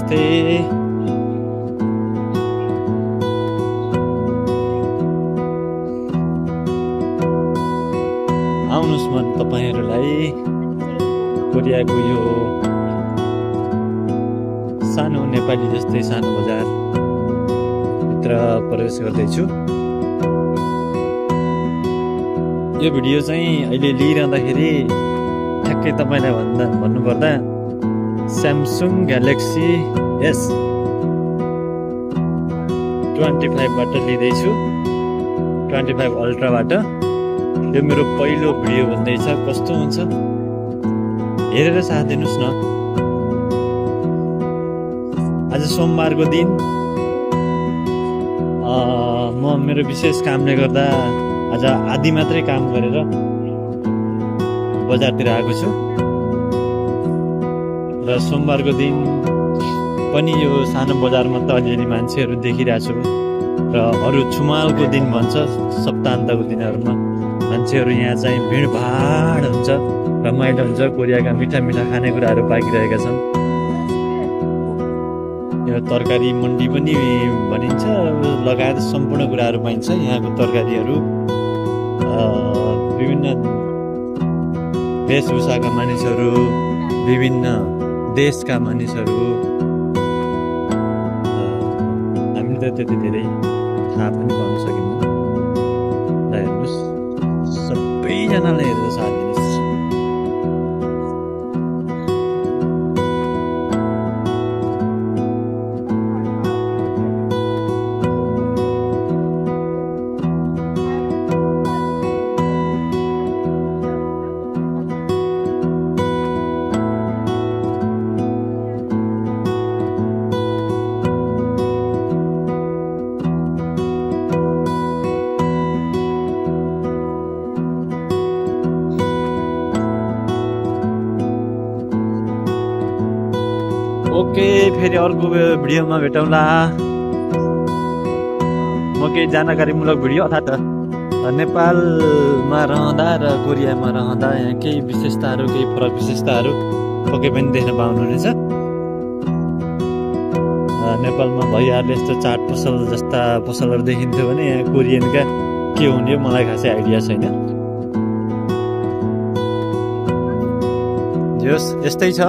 नमस्ते। आउनुहोस् मन तपाईहरुलाई कोरियाको यो सानो नेपाली जस्तै सानो बजार भित्र प्रवेश गर्दैछु। यो भिडियो चाहिँ अहिले लिइरहँदाखेरि ठ्याक्कै तपाईलाई भन्नुपर्दा Samsung Galaxy S25 बाट लिँदैछु, 25 Ultra बाट। यो मेरो पहिलो भिडियो भन्दैछ, कस्तो हुन्छ हेरेर साथ दिनुस् न। आज सोमबारको दिन म मेरो विशेष कामले गर्दा आज आधी मात्रै काम गरेर बजारतिर आएको छु र सोमबारको दिन पनि यो सानो बजारमा त अलिअलि मान्छेहरू देखिरहेको छु र अरू छुमालको दिन भन्छ सप्ताहन्तको दिनहरूमा मान्छेहरू यहाँ चाहिँ भिडभाड हुन्छ, रमाइलो हुन्छ। कोरियाका मिठा मिठा खानेकुराहरू पाकिरहेका छन्। यो तरकारी मन्डी पनि भनिन्छ, लगायत सम्पूर्ण कुराहरू पाइन्छ यहाँको तरकारीहरू। विभिन्न वेशभूषाका मानिसहरू, विभिन्न देशका मानिसहरू, हामीले त त्यति धेरै थाहा पनि पाउन सकिन्न। हेर्नुहोस्, सबैजनाले हेरेर साथ दिनुहोस्। ओके, फेरि अर्को भिडियोमा भेटौँला। म केही जानकारीमूलक भिडियो अर्थात् नेपालमा रहँदा र कोरियामा रहँदा यहाँ केही विशेषताहरू, केही फरक विशेषताहरू पक्कै पनि देख्न पाउनुहुनेछ। नेपालमा भइहाल्ने यस्तो चाट पसल जस्ता पसलहरू देखिन्थ्यो भने यहाँ कोरियनका के हुने मलाई खासै आइडिया छैन। यस्तै छ।